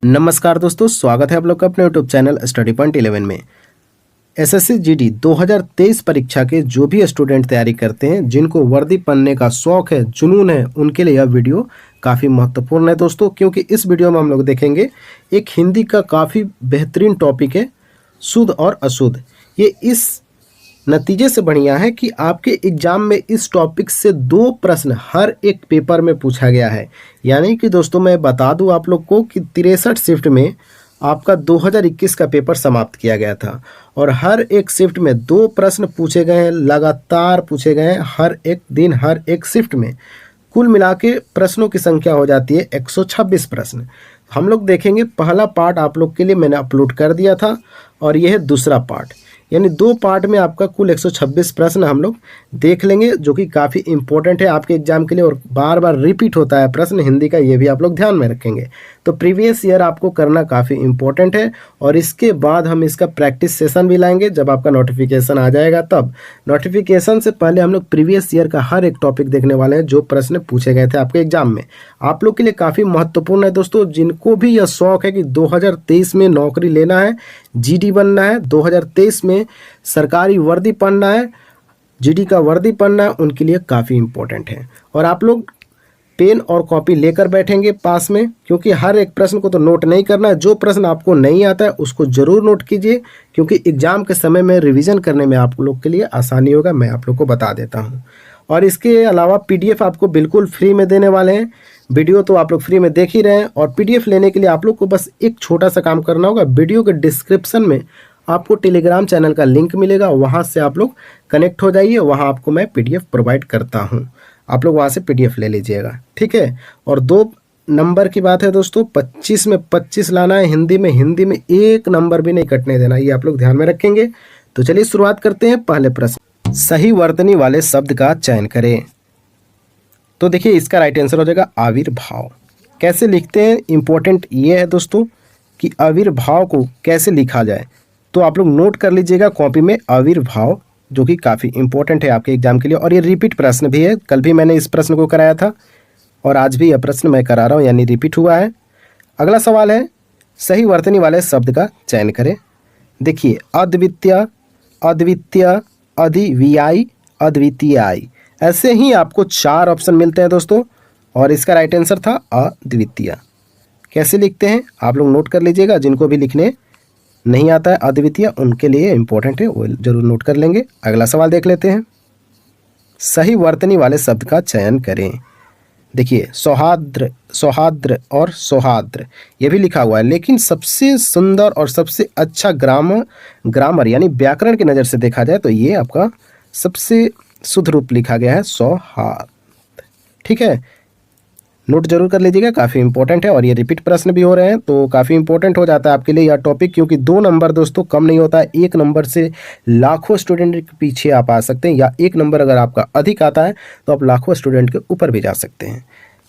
नमस्कार दोस्तों, स्वागत है आप लोग का अपने यूट्यूब चैनल स्टडी पॉइंट 11 में। एसएससी जीडी 2023 परीक्षा के जो भी स्टूडेंट तैयारी करते हैं, जिनको वर्दी पहनने का शौक है, जुनून है, उनके लिए यह वीडियो काफ़ी महत्वपूर्ण है दोस्तों, क्योंकि इस वीडियो में हम लोग देखेंगे एक हिंदी का काफ़ी बेहतरीन टॉपिक है शुद्ध और अशुद्ध। ये इस नतीजे से बढ़िया है कि आपके एग्जाम में इस टॉपिक से 2 प्रश्न हर एक पेपर में पूछा गया है। यानी कि दोस्तों मैं बता दूं आप लोग को कि 63 शिफ्ट में आपका 2021 का पेपर समाप्त किया गया था और हर एक शिफ्ट में 2 प्रश्न पूछे गए हैं, लगातार पूछे गए हैं हर एक दिन, हर एक शिफ्ट में। कुल मिला के प्रश्नों की संख्या हो जाती है 126 प्रश्न। हम लोग देखेंगे, पहला पार्ट आप लोग के लिए मैंने अपलोड कर दिया था और यह है दूसरा पार्ट, यानी 2 पार्ट में आपका कुल 126 प्रश्न हम लोग देख लेंगे, जो कि काफ़ी इंपॉर्टेंट है आपके एग्जाम के लिए और बार बार रिपीट होता है प्रश्न हिंदी का, ये भी आप लोग ध्यान में रखेंगे। तो प्रीवियस ईयर आपको करना काफ़ी इंपॉर्टेंट है और इसके बाद हम इसका प्रैक्टिस सेशन भी लाएंगे जब आपका नोटिफिकेशन आ जाएगा। तब नोटिफिकेशन से पहले हम लोग प्रीवियस ईयर का हर एक टॉपिक देखने वाले हैं जो प्रश्न पूछे गए थे आपके एग्जाम में। आप लोग के लिए काफ़ी महत्वपूर्ण है दोस्तों, जिनको भी यह शौक है कि 2023 में नौकरी लेना है, जीडी बनना है, 2023 में सरकारी वर्दी पहनना है, जीडी का वर्दी पहनना है, उनके लिए काफ़ी इंपॉर्टेंट है। और आप लोग पेन और कॉपी लेकर बैठेंगे पास में, क्योंकि हर एक प्रश्न को तो नोट नहीं करना है। जो प्रश्न आपको नहीं आता है उसको ज़रूर नोट कीजिए, क्योंकि एग्जाम के समय में रिवीजन करने में आप लोग के लिए आसानी होगा। मैं आप लोग को बता देता हूँ। और इसके अलावा पीडीएफ आपको बिल्कुल फ्री में देने वाले हैं। वीडियो तो आप लोग फ्री में देख ही रहे हैं और पीडीएफ लेने के लिए आप लोग को बस एक छोटा सा काम करना होगा। वीडियो के डिस्क्रिप्शन में आपको टेलीग्राम चैनल का लिंक मिलेगा, वहाँ से आप लोग कनेक्ट हो जाइए। वहाँ आपको मैं पीडीएफ प्रोवाइड करता हूँ, आप लोग वहाँ से पीडीएफ ले लीजिएगा, ठीक है। और 2 नंबर की बात है दोस्तों, 25 में 25 लाना है। हिंदी में 1 नंबर भी नहीं कटने देना, ये आप लोग ध्यान में रखेंगे। तो चलिए शुरुआत करते हैं। पहले प्रश्न, सही वर्तनी वाले शब्द का चयन करें। तो देखिए, इसका राइट आंसर हो जाएगा आविर्भाव। कैसे लिखते हैं, इंपॉर्टेंट ये है दोस्तों कि आविर्भाव को कैसे लिखा जाए, तो आप लोग नोट कर लीजिएगा कॉपी में आविर्भाव, जो कि काफ़ी इंपॉर्टेंट है आपके एग्जाम के लिए। और ये रिपीट प्रश्न भी है, कल भी मैंने इस प्रश्न को कराया था और आज भी यह प्रश्न मैं करा रहा हूँ, यानी रिपीट हुआ है। अगला सवाल है, सही वर्तनी वाले शब्द का चयन करें। देखिए, अद्वितीय, अद्वितीय, अधिव्यायी, अद्वितीयाई, ऐसे ही आपको 4 ऑप्शन मिलते हैं दोस्तों और इसका राइट आंसर था अद्वितीय। कैसे लिखते हैं आप लोग नोट कर लीजिएगा, जिनको भी लिखने नहीं आता है अद्वितीय उनके लिए इंपॉर्टेंट है, वो जरूर नोट कर लेंगे। अगला सवाल देख लेते हैं, सही वर्तनी वाले शब्द का चयन करें। देखिए, सौहार्द्र, सौहार्द्र और सौहार्द्र ये भी लिखा हुआ है, लेकिन सबसे सुंदर और सबसे अच्छा ग्रामर यानी व्याकरण की नज़र से देखा जाए तो ये आपका सबसे शुद्ध रूप लिखा गया है सौहार्द, ठीक है। नोट जरूर कर लीजिएगा, काफ़ी इंपॉर्टेंट है और ये रिपीट प्रश्न भी हो रहे हैं तो काफ़ी इंपॉर्टेंट हो जाता है आपके लिए यह टॉपिक, क्योंकि 2 नंबर दोस्तों कम नहीं होता है। 1 नंबर से लाखों स्टूडेंट के पीछे आप आ सकते हैं, या 1 नंबर अगर आपका अधिक आता है तो आप लाखों स्टूडेंट के ऊपर भी जा सकते हैं।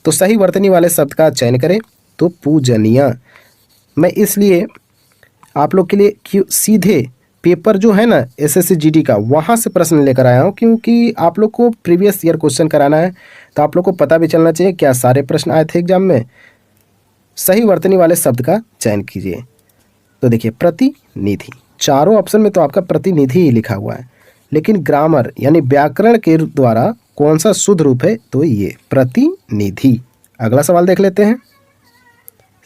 तो सही वर्तनी वाले शब्द का चयन करें। तो पूजनीय, मैं इसलिए आप लोग के लिए क्यों सीधे पेपर जो है ना एसएससी जीडी का, वहाँ से प्रश्न लेकर आया हूँ, क्योंकि आप लोग को प्रीवियस ईयर क्वेश्चन कराना है तो आप लोग को पता भी चलना चाहिए क्या सारे प्रश्न आए थे एग्जाम में। सही वर्तनी वाले शब्द का चयन कीजिए। तो देखिए, प्रतिनिधि, चारों ऑप्शन में तो आपका प्रतिनिधि ही लिखा हुआ है, लेकिन ग्रामर यानी व्याकरण के द्वारा कौन सा शुद्ध रूप है, तो ये प्रतिनिधि। अगला सवाल देख लेते हैं,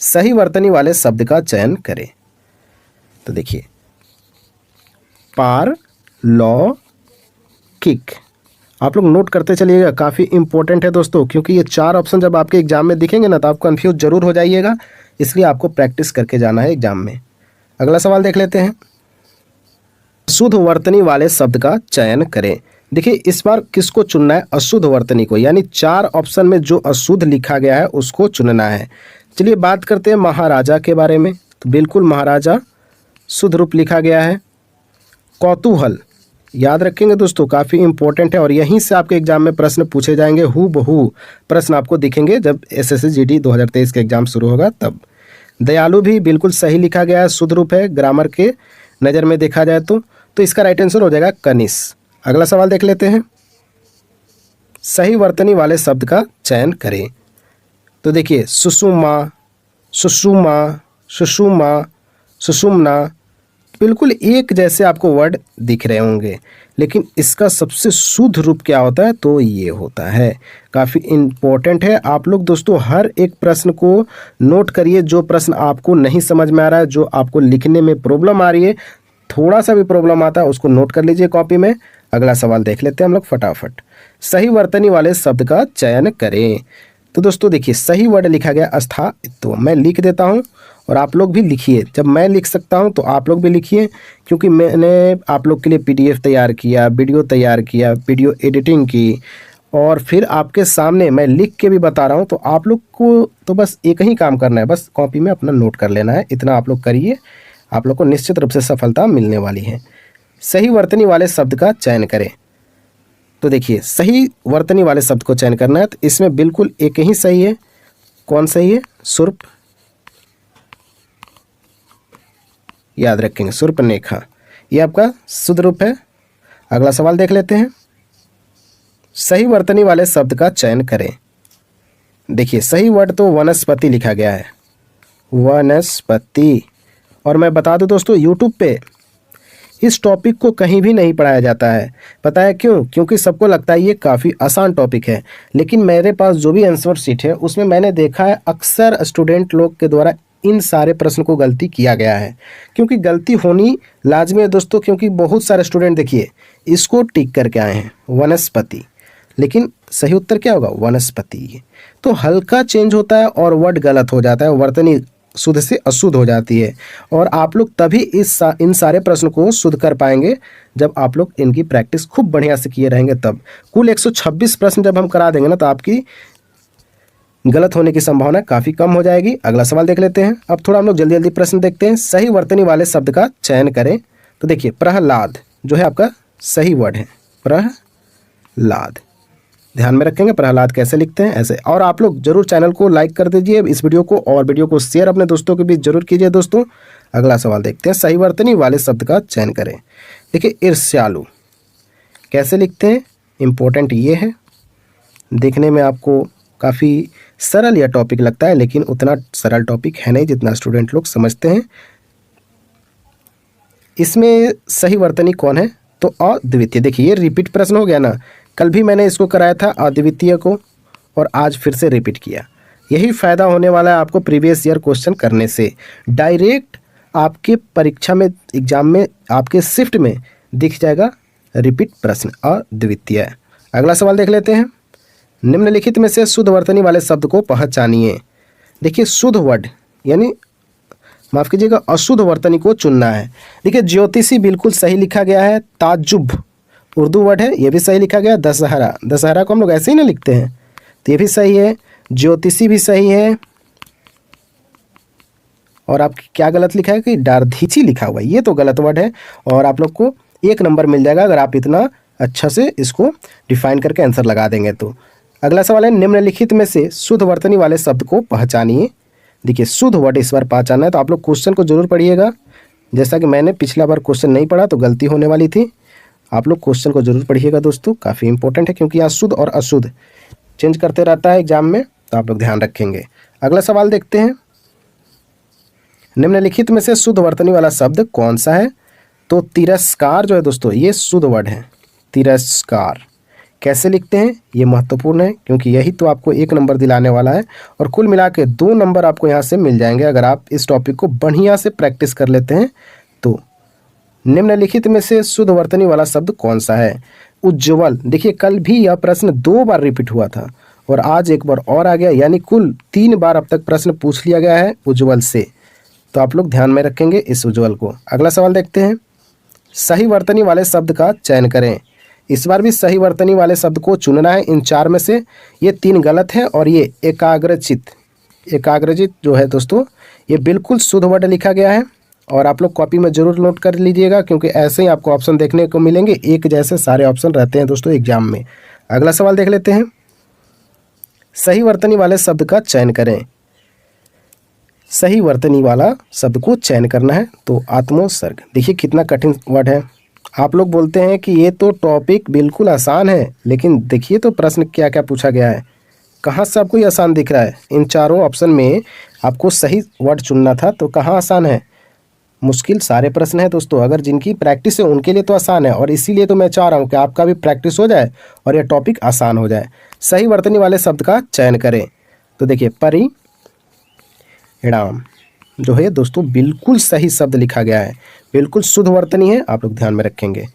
सही वर्तनी वाले शब्द का चयन करें। तो देखिए, पार, लौ, किक, आप लोग नोट करते चलिएगा, काफ़ी इंपॉर्टेंट है दोस्तों, क्योंकि ये 4 ऑप्शन जब आपके एग्जाम में दिखेंगे ना तो आप कंफ्यूज जरूर हो जाइएगा, इसलिए आपको प्रैक्टिस करके जाना है एग्जाम में। अगला सवाल देख लेते हैं, अशुद्ध वर्तनी वाले शब्द का चयन करें। देखिए, इस बार किसको चुनना है, अशुद्ध वर्तनी को, यानी 4 ऑप्शन में जो अशुद्ध लिखा गया है उसको चुनना है। चलिए बात करते हैं महाराजा के बारे में। तो बिल्कुल महाराजा शुद्ध रूप लिखा गया है। कौतूहल, याद रखेंगे दोस्तों, काफ़ी इंपॉर्टेंट है और यहीं से आपके एग्जाम में प्रश्न पूछे जाएंगे, हूबहू प्रश्न आपको दिखेंगे जब एसएससी जीडी 2023 का एग्जाम शुरू होगा तब। दयालु भी बिल्कुल सही लिखा गया है, शुद्ध रूप है ग्रामर के नज़र में देखा जाए तो इसका राइट आंसर हो जाएगा कनिस। अगला सवाल देख लेते हैं, सही वर्तनी वाले शब्द का चयन करें। तो देखिए, सुषुमा, सुषुमा, सुषुमा, सुषुम्ना, बिल्कुल एक जैसे आपको वर्ड दिख रहे होंगे, लेकिन इसका सबसे शुद्ध रूप क्या होता है? तो ये होता है। काफ़ी इम्पोर्टेंट है। आप लोग दोस्तों हर एक प्रश्न को नोट करिए। जो प्रश्न आपको नहीं समझ में आ रहा है, जो आपको लिखने में प्रॉब्लम आ रही है, थोड़ा सा भी प्रॉब्लम आता है उसको नोट कर लीजिए कॉपी में। अगला सवाल देख लेते हैं हम लोग फटाफट। सही वर्तनी वाले शब्द का चयन करें। तो दोस्तों देखिए, सही वर्ड लिखा गया स्थायित्व। मैं लिख देता हूँ और आप लोग भी लिखिए। जब मैं लिख सकता हूँ तो आप लोग भी लिखिए, क्योंकि मैंने आप लोग के लिए पीडीएफ तैयार किया, वीडियो तैयार किया, वीडियो एडिटिंग की, और फिर आपके सामने मैं लिख के भी बता रहा हूँ। तो आप लोग को तो बस एक ही काम करना है, बस कॉपी में अपना नोट कर लेना है। इतना आप लोग करिए, आप लोग को निश्चित रूप से सफलता मिलने वाली है। सही वर्तनी वाले शब्द का चयन करें। तो देखिए, सही वर्तनी वाले शब्द को चयन करना है, तो इसमें बिल्कुल एक ही सही है। कौन सही है? सुर्प, याद रखेंगे, सुर्पनेखा, ये आपका शुद्ध रूप है। अगला सवाल देख लेते हैं। सही वर्तनी वाले शब्द का चयन करें। देखिए, सही वर्ड तो वनस्पति लिखा गया है, वनस्पति। और मैं बता दूं दोस्तों, यूट्यूब पे इस टॉपिक को कहीं भी नहीं पढ़ाया जाता है। पता है क्यों? क्योंकि सबको लगता है ये काफ़ी आसान टॉपिक है, लेकिन मेरे पास जो भी आंसर शीट है उसमें मैंने देखा है अक्सर स्टूडेंट लोग के द्वारा इन सारे प्रश्न को गलती किया गया है। क्योंकि गलती होनी लाजमी है दोस्तों, क्योंकि बहुत सारे स्टूडेंट देखिए इसको टिक करके आए हैं वनस्पति, लेकिन सही उत्तर क्या होगा? वनस्पति। तो हल्का चेंज होता है और वर्ड गलत हो जाता है, वर्तनी शुद्ध से अशुद्ध हो जाती है। और आप लोग तभी इन सारे प्रश्न को शुद्ध कर पाएंगे जब आप लोग इनकी प्रैक्टिस खूब बढ़िया से किए रहेंगे। तब कुल 126 प्रश्न जब हम करा देंगे ना, तो आपकी गलत होने की संभावना काफ़ी कम हो जाएगी। अगला सवाल देख लेते हैं। अब थोड़ा हम लोग जल्दी जल्दी प्रश्न देखते हैं। सही वर्तनी वाले शब्द का चयन करें। तो देखिए, प्रहलाद जो है आपका सही वर्ड है, प्रहलाद। ध्यान में रखेंगे प्रहलाद कैसे लिखते हैं, ऐसे। और आप लोग जरूर चैनल को लाइक कर दीजिए इस वीडियो को, और वीडियो को शेयर अपने दोस्तों के बीच जरूर कीजिए दोस्तों। अगला सवाल देखते हैं। सही वर्तनी वाले शब्द का चयन करें। देखिए, ईर्ष्यालु कैसे लिखते हैं? इम्पोर्टेंट ये है। देखने में आपको काफ़ी सरल यह टॉपिक लगता है, लेकिन उतना सरल टॉपिक है नहीं जितना स्टूडेंट लोग समझते हैं। इसमें सही वर्तनी कौन है? तो अद्वितीय। देखिए, ये रिपीट प्रश्न हो गया ना, कल भी मैंने इसको कराया था अद्वितीय को, और आज फिर से रिपीट किया। यही फ़ायदा होने वाला है आपको प्रीवियस ईयर क्वेश्चन करने से। डायरेक्ट आपके परीक्षा में, एग्जाम में, आपके शिफ्ट में दिख जाएगा रिपीट प्रश्न, अद्वितीय। अगला सवाल देख लेते हैं। निम्नलिखित में से शुद्ध वर्तनी वाले शब्द को पहचानिए। देखिए, शुद्ध वर्ड यानी माफ़ कीजिएगा, अशुद्ध वर्तनी को चुनना है। देखिए, ज्योतिषी बिल्कुल सही लिखा गया है। ताज्जुब उर्दू वर्ड है, ये भी सही लिखा गया। दशहरा, दशहरा को हम लोग ऐसे ही ना लिखते हैं, तो ये भी सही है। ज्योतिषी भी सही है। और आप क्या गलत लिखा है कि डारधीची लिखा हुआ है, ये तो गलत वर्ड है। और आप लोग को 1 नंबर मिल जाएगा अगर आप इतना अच्छा से इसको डिफाइन करके आंसर लगा देंगे तो। अगला सवाल है, निम्नलिखित में से शुद्ध वर्तनी वाले शब्द को पहचानिए। देखिए, शुद्ध वर्ड इस बार पहचानना है, तो आप लोग क्वेश्चन को जरूर पढ़िएगा। जैसा कि मैंने पिछला बार क्वेश्चन नहीं पढ़ा तो गलती होने वाली थी। आप लोग क्वेश्चन को जरूर पढ़िएगा दोस्तों, काफ़ी इंपॉर्टेंट है, क्योंकि यहाँ शुद्ध और अशुद्ध चेंज करते रहता है एग्जाम में, तो आप लोग ध्यान रखेंगे। अगला सवाल देखते हैं। निम्नलिखित में से शुद्ध वर्तनी वाला शब्द कौन सा है? तो तिरस्कार जो है दोस्तों, ये शुद्ध वर्ड है। तिरस्कार कैसे लिखते हैं ये महत्वपूर्ण है, क्योंकि यही तो आपको 1 नंबर दिलाने वाला है। और कुल मिला के 2 नंबर आपको यहाँ से मिल जाएंगे अगर आप इस टॉपिक को बढ़िया से प्रैक्टिस कर लेते हैं तो। निम्नलिखित में से शुद्ध वर्तनी वाला शब्द कौन सा है? उज्ज्वल। देखिए, कल भी यह प्रश्न 2 बार रिपीट हुआ था और आज एक बार और आ गया, यानी कुल 3 बार अब तक प्रश्न पूछ लिया गया है उज्ज्वल से। तो आप लोग ध्यान में रखेंगे इस उज्ज्वल को। अगला सवाल देखते हैं। सही वर्तनी वाले शब्द का चयन करें। इस बार भी सही वर्तनी वाले शब्द को चुनना है इन 4 में से। ये 3 गलत है और ये एकाग्रचित, एकाग्रचित जो है दोस्तों, ये बिल्कुल शुद्ध वर्ड लिखा गया है। और आप लोग कॉपी में ज़रूर नोट कर लीजिएगा, क्योंकि ऐसे ही आपको ऑप्शन देखने को मिलेंगे, एक जैसे सारे ऑप्शन रहते हैं दोस्तों एग्जाम में। अगला सवाल देख लेते हैं। सही वर्तनी वाले शब्द का चयन करें। सही वर्तनी वाला शब्द को चयन करना है, तो आत्मोत्सर्ग। देखिए, कितना कठिन वर्ड है। आप लोग बोलते हैं कि ये तो टॉपिक बिल्कुल आसान है, लेकिन देखिए तो प्रश्न क्या क्या पूछा गया है। कहाँ से आपको ये आसान दिख रहा है? इन चारों ऑप्शन में आपको सही वर्ड चुनना था, तो कहाँ आसान है? मुश्किल सारे प्रश्न हैं दोस्तों। अगर जिनकी प्रैक्टिस है उनके लिए तो आसान है, और इसीलिए तो मैं चाह रहा हूँ कि आपका भी प्रैक्टिस हो जाए और यह टॉपिक आसान हो जाए। सही वर्तनी वाले शब्द का चयन करें। तो देखिए, परिणाम जो है दोस्तों बिल्कुल सही शब्द लिखा गया है, बिल्कुल शुद्ध वर्तनी है, आप लोग ध्यान में रखेंगे।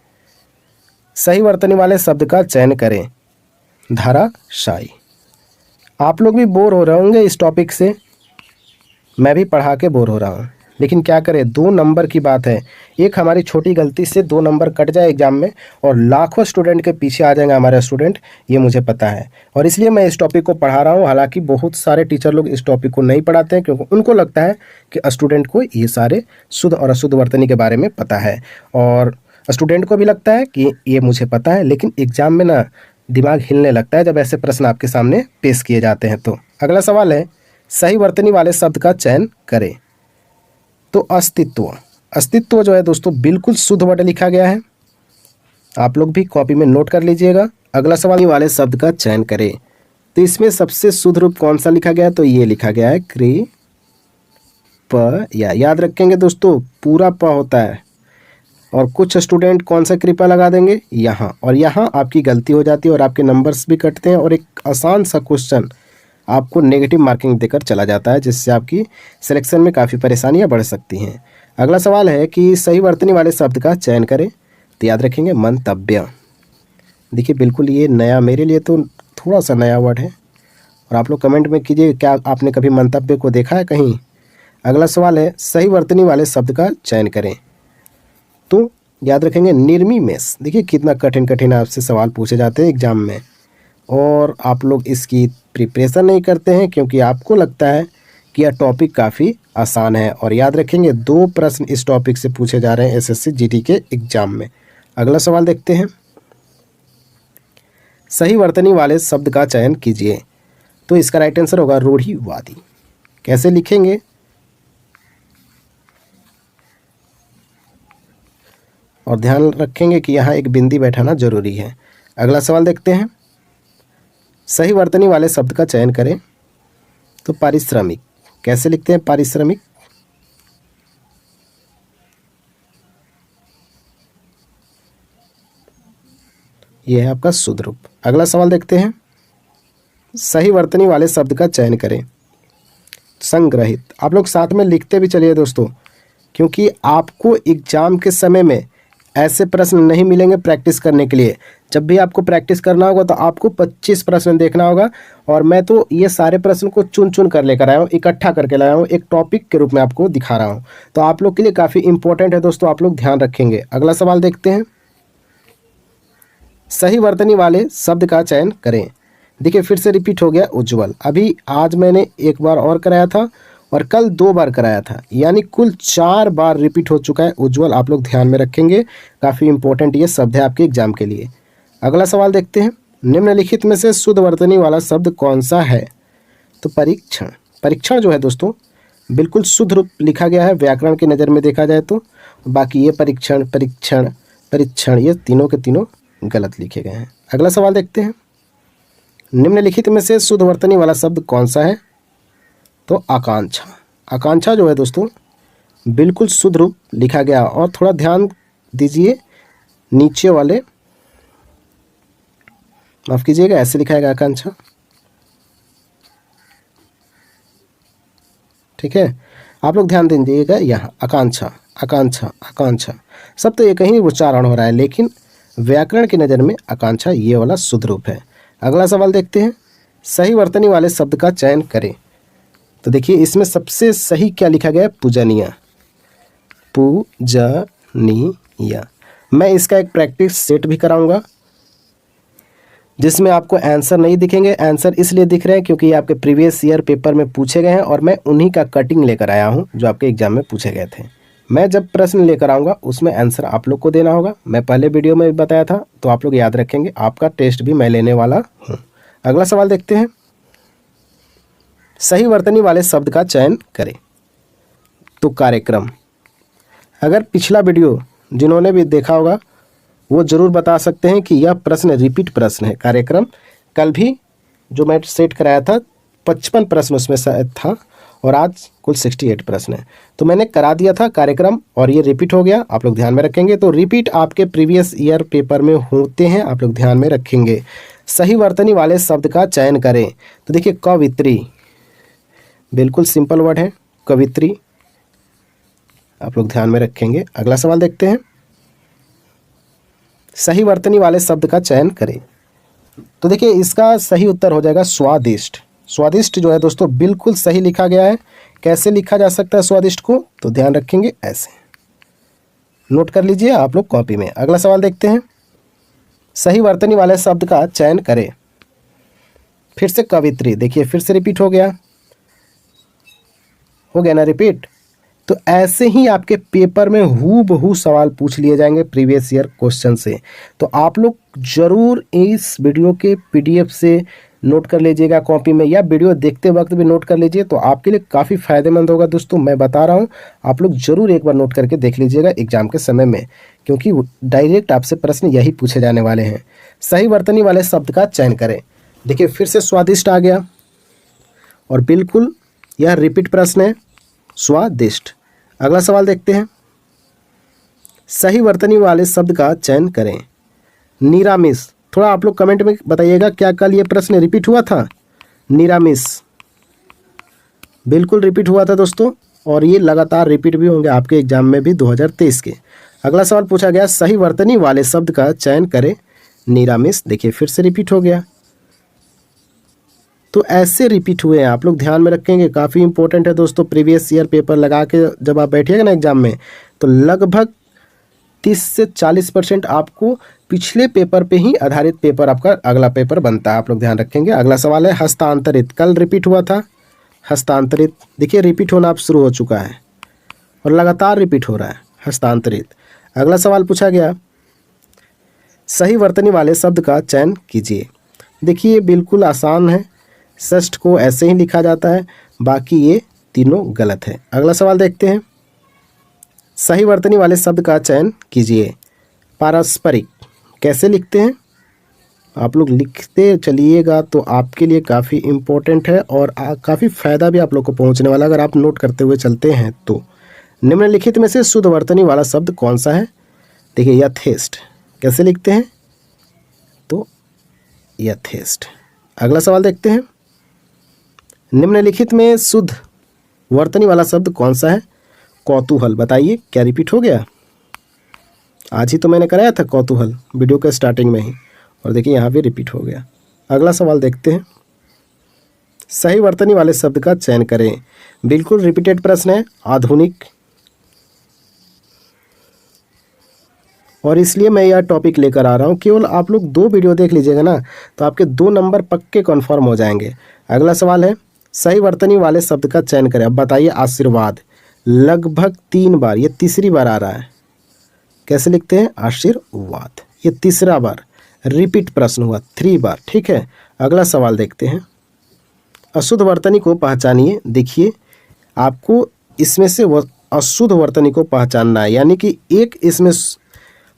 सही वर्तनी वाले शब्द का चयन करें। धाराशायी। आप लोग भी बोर हो रहे होंगे इस टॉपिक से, मैं भी पढ़ा के बोर हो रहा हूँ, लेकिन क्या करें, 2 नंबर की बात है। एक हमारी छोटी गलती से 2 नंबर कट जाए एग्जाम में, और लाखों स्टूडेंट के पीछे आ जाएंगे हमारे स्टूडेंट, ये मुझे पता है। और इसलिए मैं इस टॉपिक को पढ़ा रहा हूँ। हालांकि बहुत सारे टीचर लोग इस टॉपिक को नहीं पढ़ाते हैं, क्योंकि उनको लगता है कि स्टूडेंट को ये सारे शुद्ध और अशुद्ध वर्तनी के बारे में पता है, और स्टूडेंट को भी लगता है कि ये मुझे पता है। लेकिन एग्जाम में ना दिमाग हिलने लगता है जब ऐसे प्रश्न आपके सामने पेश किए जाते हैं। तो अगला सवाल है, सही वर्तनी वाले शब्द का चयन करें। तो अस्तित्व। अस्तित्व जो है दोस्तों बिल्कुल शुद्ध वर्ड लिखा गया है, आप लोग भी कॉपी में नोट कर लीजिएगा। अगला सवाल वाले शब्द का चयन करें। तो इसमें सबसे शुद्ध रूप कौन सा लिखा गया है? तो ये लिखा गया है कृपया। याद रखेंगे दोस्तों, पूरा प होता है, और कुछ स्टूडेंट कौन सा कृपया लगा देंगे? यहाँ, और यहाँ आपकी गलती हो जाती है और आपके नंबर्स भी कटते हैं, और एक आसान सा क्वेश्चन आपको नेगेटिव मार्किंग देकर चला जाता है, जिससे आपकी सिलेक्शन में काफ़ी परेशानियां बढ़ सकती हैं। अगला सवाल है कि सही वर्तनी वाले शब्द का चयन करें। तो याद रखेंगे मंतव्य। देखिए, बिल्कुल ये नया, मेरे लिए तो थोड़ा सा नया वर्ड है, और आप लोग कमेंट में कीजिए, क्या आपने कभी मंतव्य को देखा है कहीं? अगला सवाल है, सही वर्तनी वाले शब्द का चयन करें। तो याद रखेंगे निर्मिमेष। देखिए कितना कठिन कठिन आपसे सवाल पूछे जाते हैं एग्जाम में, और आप लोग इसकी प्रिपरेशन नहीं करते हैं, क्योंकि आपको लगता है कि यह टॉपिक काफ़ी आसान है। और याद रखेंगे 2 प्रश्न इस टॉपिक से पूछे जा रहे हैं एसएससी जीडी के एग्जाम में। अगला सवाल देखते हैं, सही वर्तनी वाले शब्द का चयन कीजिए। तो इसका राइट आंसर होगा रूढ़िवादी। कैसे लिखेंगे? और ध्यान रखेंगे कि यहाँ एक बिंदी बैठाना जरूरी है। अगला सवाल देखते हैं, सही वर्तनी वाले शब्द का चयन करें। तो पारिश्रमिक। कैसे लिखते हैं पारिश्रमिक? यह है आपका शुद्ध रूप। अगला सवाल देखते हैं, सही वर्तनी वाले शब्द का चयन करें। संग्रहित। आप लोग साथ में लिखते भी चलिए दोस्तों, क्योंकि आपको एग्जाम के समय में ऐसे प्रश्न नहीं मिलेंगे प्रैक्टिस करने के लिए। जब भी आपको प्रैक्टिस करना होगा तो आपको 25 प्रश्न देखना होगा, और मैं तो ये सारे प्रश्न को चुन चुन कर लेकर आया हूँ, इकट्ठा करके लाया हूँ, एक टॉपिक के रूप में आपको दिखा रहा हूँ। तो आप लोग के लिए काफ़ी इंपॉर्टेंट है दोस्तों, आप लोग ध्यान रखेंगे। अगला सवाल देखते हैं, सही वर्तनी वाले शब्द का चयन करें। देखिए फिर से रिपीट हो गया उज्ज्वल। अभी आज मैंने एक बार और कराया था, और कल 2 बार कराया था, यानी कुल 4 बार रिपीट हो चुका है उज्ज्वल। आप लोग ध्यान में रखेंगे, काफ़ी इंपॉर्टेंट ये शब्द है आपके एग्जाम के लिए। अगला सवाल देखते हैं, निम्नलिखित में से शुद्ध वर्तनी वाला शब्द कौन सा है? तो परीक्षण। परीक्षण जो है दोस्तों बिल्कुल शुद्ध रूप लिखा गया है व्याकरण की नज़र में देखा जाए तो। बाकी ये परीक्षण, परीक्षण, परीक्षण, ये तीनों के तीनों गलत लिखे गए हैं। अगला सवाल देखते हैं, निम्नलिखित में से शुद्ध वर्तनी वाला शब्द कौन सा है? तो आकांक्षा। आकांक्षा जो है दोस्तों बिल्कुल शुद्ध रूप लिखा गया, और थोड़ा ध्यान दीजिए नीचे वाले, माफ कीजिएगा, ऐसे लिखा है आकांक्षा, ठीक है। आप लोग ध्यान दीजिएगा, यहाँ आकांक्षा, आकांक्षा, आकांक्षा, सब तो एक ही उच्चारण हो रहा है, लेकिन व्याकरण की नज़र में आकांक्षा ये वाला शुद्ध रूप है। अगला सवाल देखते हैं, सही वर्तनी वाले शब्द का चयन करें। तो देखिए इसमें सबसे सही क्या लिखा गया है? पूजनीय। पूजनीय। मैं इसका एक प्रैक्टिस सेट भी कराऊंगा, जिसमें आपको आंसर नहीं दिखेंगे। आंसर इसलिए दिख रहे हैं क्योंकि ये आपके प्रीवियस ईयर पेपर में पूछे गए हैं, और मैं उन्हीं का कटिंग लेकर आया हूं जो आपके एग्जाम में पूछे गए थे। मैं जब प्रश्न लेकर आऊँगा उसमें आंसर आप लोग को देना होगा। मैं पहले वीडियो में भी बताया था, तो आप लोग याद रखेंगे, आपका टेस्ट भी मैं लेने वाला हूँ। अगला सवाल देखते हैं, सही वर्तनी वाले शब्द का चयन करें। तो कार्यक्रम। अगर पिछला वीडियो जिन्होंने भी देखा होगा वो ज़रूर बता सकते हैं कि यह प्रश्न रिपीट प्रश्न है। कार्यक्रम कल भी जो मैं सेट कराया था 55 प्रश्न उसमें शायद था, और आज कुल 68 प्रश्न है। तो मैंने करा दिया था कार्यक्रम और ये रिपीट हो गया, आप लोग ध्यान में रखेंगे। तो रिपीट आपके प्रीवियस ईयर पेपर में होते हैं, आप लोग ध्यान में रखेंगे। सही वर्तनी वाले शब्द का चयन करें। तो देखिए कवित्री, बिल्कुल सिंपल वर्ड है कवित्री, आप लोग ध्यान में रखेंगे। अगला सवाल देखते हैं, सही वर्तनी वाले शब्द का चयन करें। तो देखिए इसका सही उत्तर हो जाएगा स्वादिष्ट। स्वादिष्ट जो है दोस्तों बिल्कुल सही लिखा गया है। कैसे लिखा जा सकता है स्वादिष्ट को, तो ध्यान रखेंगे ऐसे, नोट कर लीजिए आप लोग कॉपी में। अगला सवाल देखते हैं, सही वर्तनी वाले शब्द का चयन करें। फिर से कवित्री, देखिए फिर से रिपीट हो गया ना रिपीट। तो ऐसे ही आपके पेपर में हूबहू सवाल पूछ लिए जाएंगे प्रीवियस ईयर क्वेश्चन से। तो आप लोग जरूर इस वीडियो के पीडीएफ से नोट कर लीजिएगा कॉपी में, या वीडियो देखते वक्त भी नोट कर लीजिए, तो आपके लिए काफ़ी फ़ायदेमंद होगा दोस्तों। मैं बता रहा हूँ, आप लोग जरूर एक बार नोट करके देख लीजिएगा एग्जाम के समय में, क्योंकि डायरेक्ट आपसे प्रश्न यही पूछे जाने वाले हैं। सही वर्तनी वाले शब्द का चयन करें। देखिए फिर से स्वादिष्ट आ गया, और बिल्कुल यह रिपीट प्रश्न है, स्वादिष्ट। अगला सवाल देखते हैं, सही वर्तनी वाले शब्द का चयन करें। निरामिष, थोड़ा आप लोग कमेंट में बताइएगा क्या कल ये प्रश्न रिपीट हुआ था। निरामिष बिल्कुल रिपीट हुआ था दोस्तों, और ये लगातार रिपीट भी होंगे आपके एग्जाम में भी 2023 के। अगला सवाल पूछा गया, सही वर्तनी वाले शब्द का चयन करें। निरामिष, देखिए फिर से रिपीट हो गया। तो ऐसे रिपीट हुए हैं, आप लोग ध्यान में रखेंगे, काफ़ी इंपॉर्टेंट है दोस्तों। प्रीवियस ईयर पेपर लगा के जब आप बैठिएगा ना एग्जाम में, तो लगभग 30 से 40% आपको पिछले पेपर पे ही आधारित पेपर आपका अगला पेपर बनता है, आप लोग ध्यान रखेंगे। अगला सवाल है, हस्तांतरित, कल रिपीट हुआ था हस्तांतरित, देखिए रिपीट होना अब शुरू हो चुका है और लगातार रिपीट हो रहा है हस्तांतरित। अगला सवाल पूछा गया, सही वर्तनी वाले शब्द का चयन कीजिए। देखिए बिल्कुल आसान है, षष्ठ को ऐसे ही लिखा जाता है, बाकी ये तीनों गलत है। अगला सवाल देखते हैं, सही वर्तनी वाले शब्द का चयन कीजिए। पारस्परिक कैसे लिखते हैं, आप लोग लिखते चलिएगा तो आपके लिए काफ़ी इम्पोर्टेंट है और काफ़ी फ़ायदा भी आप लोग को पहुंचने वाला, अगर आप नोट करते हुए चलते हैं तो। निम्नलिखित में से शुद्ध वर्तनी वाला शब्द कौन सा है। देखिए यथेष्ट कैसे लिखते हैं, तो यथेष्ट। अगला सवाल देखते हैं, निम्नलिखित में शुद्ध वर्तनी वाला शब्द कौन सा है। कौतूहल, बताइए क्या रिपीट हो गया। आज ही तो मैंने कराया था कौतूहल वीडियो के स्टार्टिंग में ही, और देखिए यहाँ भी रिपीट हो गया। अगला सवाल देखते हैं, सही वर्तनी वाले शब्द का चयन करें। बिल्कुल रिपीटेड प्रश्न है, आधुनिक, और इसलिए मैं यह टॉपिक लेकर आ रहा हूँ। केवल आप लोग 2 वीडियो देख लीजिएगा ना, तो आपके 2 नंबर पक्के कन्फर्म हो जाएंगे। अगला सवाल है, सही वर्तनी वाले शब्द का चयन करें। अब बताइए आशीर्वाद, लगभग 3 बार, ये तीसरी बार आ रहा है। कैसे लिखते हैं, आशीर्वाद, ये तीसरा बार रिपीट प्रश्न हुआ, 3 बार, ठीक है। अगला सवाल देखते हैं, अशुद्ध वर्तनी को पहचानिए। देखिए आपको इसमें से अशुद्ध वर्तनी को पहचानना है, यानी कि एक इसमें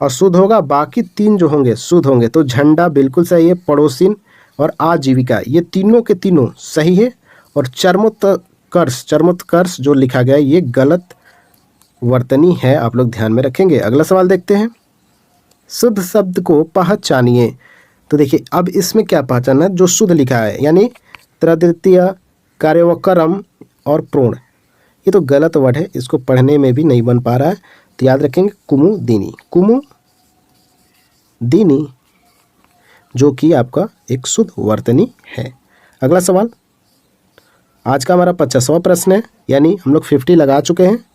अशुद्ध होगा, बाकी 3 जो होंगे शुद्ध होंगे। तो झंडा बिल्कुल सही है, पड़ोसिन और आजीविका ये तीनों के तीनों सही है, और चर्मोत्कर्ष जो लिखा गया है ये गलत वर्तनी है, आप लोग ध्यान में रखेंगे। अगला सवाल देखते हैं, शुद्ध शब्द को पहचानिए। तो देखिए अब इसमें क्या पहचानना है, जो शुद्ध लिखा है, यानी तृतीय, कार्यवकरम और प्रोण, ये तो गलत वर्ड है, इसको पढ़ने में भी नहीं बन पा रहा है, तो याद रखेंगे कुमुदिनी, कुमुदिनी जो कि आपका एक शुद्ध वर्तनी है। अगला सवाल, आज का हमारा 50वां प्रश्न है, यानी हम लोग 50 लगा चुके हैं।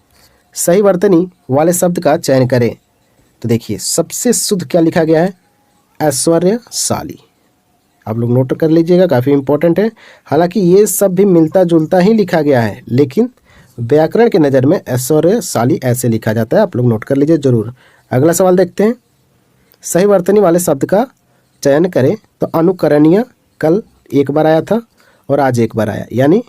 सही वर्तनी वाले शब्द का चयन करें। तो देखिए सबसे शुद्ध क्या लिखा गया है, ऐश्वर्यशाली, आप लोग नोट कर लीजिएगा, काफ़ी इंपॉर्टेंट है। हालांकि ये सब भी मिलता जुलता ही लिखा गया है, लेकिन व्याकरण के नज़र में ऐश्वर्यशाली ऐसे लिखा जाता है, आप लोग नोट कर लीजिए जरूर। अगला सवाल देखते हैं, सही वर्तनी वाले शब्द का चयन करें। तो अनुकरणीय कल 1 बार आया था और आज 1 बार आया, यानी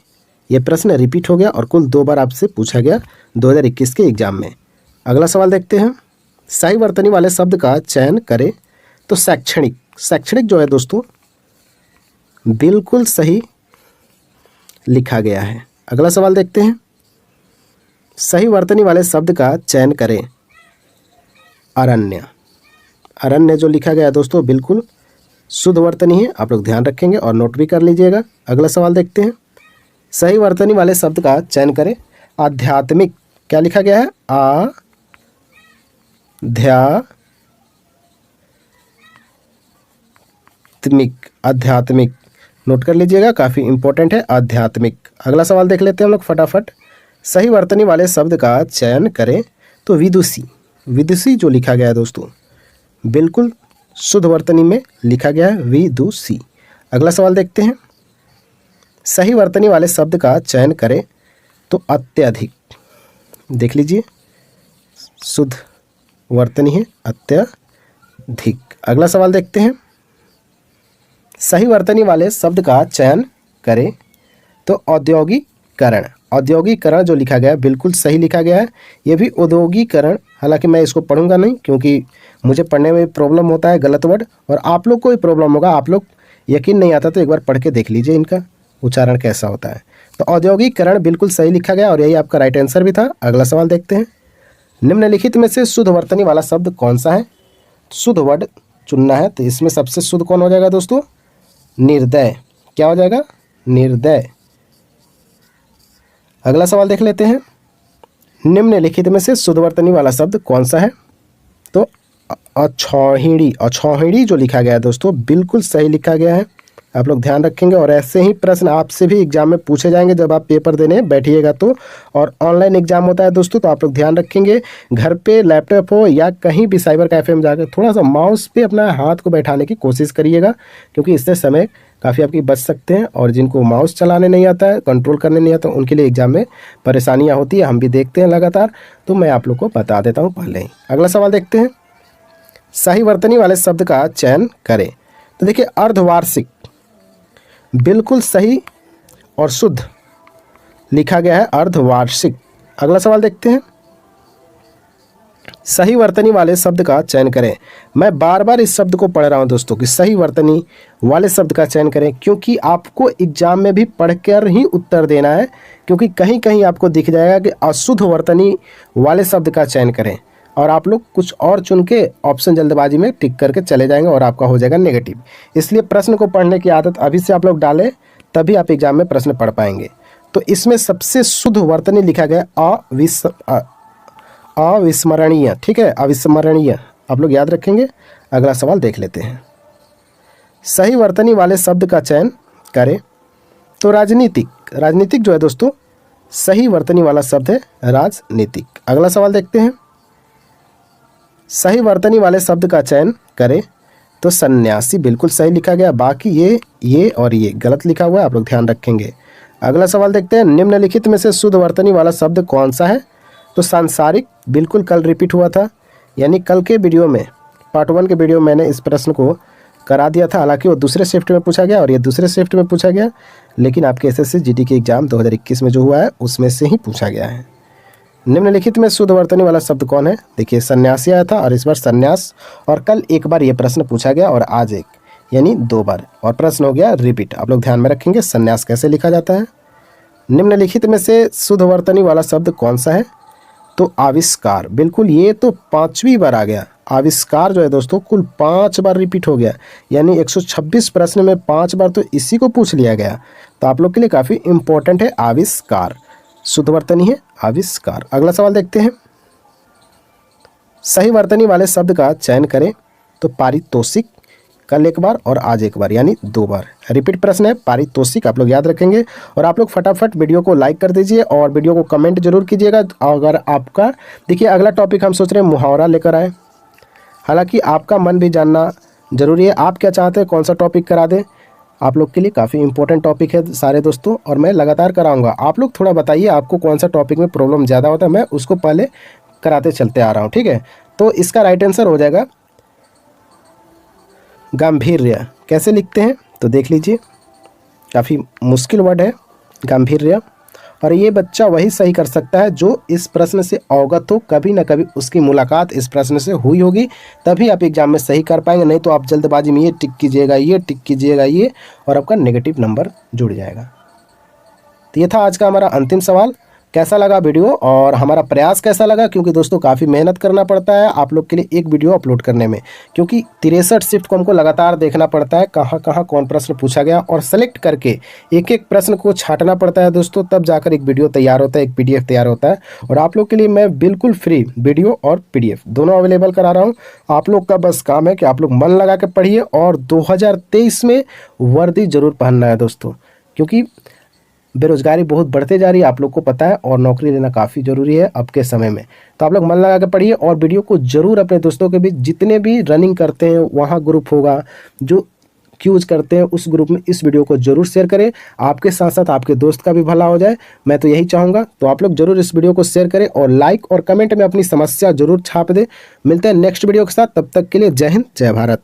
ये प्रश्न रिपीट हो गया और कुल 2 बार आपसे पूछा गया 2021 के एग्जाम में। अगला सवाल देखते हैं, सही वर्तनी वाले शब्द का चयन करें। तो शैक्षणिक जो है दोस्तों, बिल्कुल सही लिखा गया है। अगला सवाल देखते हैं। सही वर्तनी वाले शब्द का चयन करें। अरण्य, अरण्य जो लिखा गया है दोस्तों बिल्कुल शुद्ध वर्तनी है, आप लोग ध्यान रखेंगे और नोट भी कर लीजिएगा। अगला सवाल देखते हैं। सही वर्तनी वाले शब्द का चयन करें। आध्यात्मिक, क्या लिखा गया है? आध्यात्मिक, आध्यात्मिक नोट कर लीजिएगा, काफ़ी इंपॉर्टेंट है आध्यात्मिक। अगला सवाल देख लेते हैं हम लोग फटाफट। सही वर्तनी वाले शब्द का चयन करें। तो विदुषी, विदुषी जो लिखा गया है दोस्तों बिल्कुल शुद्ध वर्तनी में लिखा गया है विदुषी। अगला सवाल देखते हैं। सही वर्तनी वाले शब्द का चयन करें। तो अत्यधिक, देख लीजिए शुद्ध वर्तनी है अत्यधिक। अगला सवाल देखते हैं। सही वर्तनी वाले शब्द का चयन करें। तो औद्योगिकरण, औद्योगिकरण जो लिखा गया है बिल्कुल सही लिखा गया है। ये भी औद्योगिकरण, हालांकि मैं इसको पढ़ूंगा नहीं क्योंकि मुझे पढ़ने में प्रॉब्लम होता है गलत वर्ड, और आप लोग को भी प्रॉब्लम होगा। आप लोग यकीन नहीं आता तो एक बार पढ़ के देख लीजिए इनका उच्चारण कैसा होता है। तो औद्योगिकरण बिल्कुल सही लिखा गया और यही आपका राइट आंसर भी था। अगला सवाल देखते हैं। निम्नलिखित में से शुद्ध वर्तनी वाला शब्द कौन सा है? शुद्ध वर्ड चुनना है। तो इसमें सबसे शुद्ध कौन हो जाएगा दोस्तों? निर्दय। क्या हो जाएगा? निर्दय। अगला सवाल देख लेते हैं। निम्नलिखित में से शुद्ध वर्तनी वाला शब्द कौन सा है? तो अछौहिणी, अछौहिणी जो लिखा गया है दोस्तों बिल्कुल सही लिखा गया है। आप लोग ध्यान रखेंगे और ऐसे ही प्रश्न आपसे भी एग्जाम में पूछे जाएंगे जब आप पेपर देने बैठिएगा तो। और ऑनलाइन एग्जाम होता है दोस्तों, तो आप लोग ध्यान रखेंगे घर पे लैपटॉप हो या कहीं भी साइबर कैफे में जाकर थोड़ा सा माउस पे अपना हाथ को बैठाने की कोशिश करिएगा, क्योंकि इससे समय काफ़ी आपकी बच सकते हैं। और जिनको माउस चलाने नहीं आता है, कंट्रोल करने नहीं आता, उनके लिए एग्जाम में परेशानियाँ होती है, हम भी देखते हैं लगातार, तो मैं आप लोग को बता देता हूँ पहले ही। अगला सवाल देखते हैं। सही वर्तनी वाले शब्द का चयन करें। तो देखिए अर्धवार्षिक बिल्कुल सही और शुद्ध लिखा गया है अर्धवार्षिक। अगला सवाल देखते हैं। सही वर्तनी वाले शब्द का चयन करें। मैं बार बार इस शब्द को पढ़ रहा हूं दोस्तों कि सही वर्तनी वाले शब्द का चयन करें, क्योंकि आपको एग्जाम में भी पढ़कर ही उत्तर देना है। क्योंकि कहीं कहीं आपको दिख जाएगा कि अशुद्ध वर्तनी वाले शब्द का चयन करें और आप लोग कुछ और चुन के ऑप्शन जल्दबाजी में टिक करके चले जाएंगे और आपका हो जाएगा नेगेटिव। इसलिए प्रश्न को पढ़ने की आदत अभी से आप लोग डालें, तभी आप एग्जाम में प्रश्न पढ़ पाएंगे। तो इसमें सबसे शुद्ध वर्तनी लिखा गया अविस्मरणीय। ठीक है, अविस्मरणीय आप लोग याद रखेंगे। अगला सवाल देख लेते हैं। सही वर्तनी वाले शब्द का चयन करें। तो राजनीतिक, राजनीतिक जो है दोस्तों सही वर्तनी वाला शब्द है राजनीतिक। अगला सवाल देखते हैं। सही वर्तनी वाले शब्द का चयन करें। तो सन्यासी बिल्कुल सही लिखा गया, बाकी ये और ये गलत लिखा हुआ है, आप लोग ध्यान रखेंगे। अगला सवाल देखते हैं। निम्नलिखित में से शुद्ध वर्तनी वाला शब्द कौन सा है? तो सांसारिक बिल्कुल कल रिपीट हुआ था, यानी कल के वीडियो में पार्ट 1 के वीडियो में मैंने इस प्रश्न को करा दिया था। हालांकि वो दूसरे शिफ्ट में पूछा गया और ये दूसरे शिफ्ट में पूछा गया, लेकिन आपके एसएससी जीडी के एग्जाम 2021 में जो हुआ है उसमें से ही पूछा गया है। निम्नलिखित में शुद्ध वर्तनी वाला शब्द कौन है? देखिए सन्यासी आया था और इस बार सन्यास, और कल एक बार ये प्रश्न पूछा गया और आज एक, यानी 2 बार, और प्रश्न हो गया रिपीट। आप लोग ध्यान में रखेंगे सन्यास कैसे लिखा जाता है। निम्नलिखित में से शुद्ध वर्तनी वाला शब्द कौन सा है? तो आविष्कार, बिल्कुल ये तो 5वीं बार आ गया। आविष्कार जो है दोस्तों कुल 5 बार रिपीट हो गया, यानी 126 प्रश्न में 5 बार तो इसी को पूछ लिया गया। तो आप लोग के लिए काफ़ी इंपॉर्टेंट है आविष्कार, शुद्ध वर्तनी है आविष्कार। अगला सवाल देखते हैं। सही वर्तनी वाले शब्द का चयन करें। तो पारितोषिक कल एक बार और आज एक बार, यानी 2 बार रिपीट प्रश्न है पारितोषिक, आप लोग याद रखेंगे। और आप लोग फटाफट वीडियो को लाइक कर दीजिए और वीडियो को कमेंट जरूर कीजिएगा। अगर आपका देखिए अगला टॉपिक हम सोच रहे हैं मुहावरा लेकर आए। हालांकि आपका मन भी जानना जरूरी है, आप क्या चाहते हैं कौन सा टॉपिक करा दें। आप लोग के लिए काफ़ी इंपॉर्टेंट टॉपिक है सारे दोस्तों, और मैं लगातार कराऊंगा। आप लोग थोड़ा बताइए आपको कौन सा टॉपिक में प्रॉब्लम ज़्यादा होता है, मैं उसको पहले कराते चलते आ रहा हूँ। ठीक है, तो इसका राइट आंसर हो जाएगा गांभीर्य। कैसे लिखते हैं तो देख लीजिए, काफ़ी मुश्किल वर्ड है गांभीर्य। और ये बच्चा वही सही कर सकता है जो इस प्रश्न से अवगत हो, कभी ना कभी उसकी मुलाकात इस प्रश्न से हुई होगी, तभी आप एग्जाम में सही कर पाएंगे। नहीं तो आप जल्दबाजी में ये टिक कीजिएगा, ये टिक कीजिएगा, ये, और आपका नेगेटिव नंबर जुड़ जाएगा। तो ये था आज का हमारा अंतिम सवाल। कैसा लगा वीडियो और हमारा प्रयास कैसा लगा, क्योंकि दोस्तों काफ़ी मेहनत करना पड़ता है आप लोग के लिए एक वीडियो अपलोड करने में, क्योंकि 63 शिफ्ट को हमको लगातार देखना पड़ता है कहाँ कहाँ कौन प्रश्न पूछा गया, और सेलेक्ट करके एक एक प्रश्न को छांटना पड़ता है दोस्तों, तब जाकर एक वीडियो तैयार होता है, एक PDF तैयार होता है। और आप लोग के लिए मैं बिल्कुल फ्री वीडियो और PDF दोनों अवेलेबल करा रहा हूँ। आप लोग का बस काम है कि आप लोग मन लगा के पढ़िए और 2023 में वर्दी जरूर पहनना है दोस्तों, क्योंकि बेरोजगारी बहुत बढ़ते जा रही है, आप लोग को पता है, और नौकरी लेना काफ़ी ज़रूरी है अब के समय में। तो आप लोग मन लगा के पढ़िए और वीडियो को ज़रूर अपने दोस्तों के बीच, जितने भी रनिंग करते हैं वहाँ ग्रुप होगा, जो क्यूज करते हैं उस ग्रुप में इस वीडियो को जरूर शेयर करें। आपके साथ साथ आपके दोस्त का भी भला हो जाए, मैं तो यही चाहूँगा। तो आप लोग जरूर इस वीडियो को शेयर करें और लाइक और कमेंट में अपनी समस्या जरूर छाप दें। मिलते हैं नेक्स्ट वीडियो के साथ, तब तक के लिए जय हिंद, जय भारत।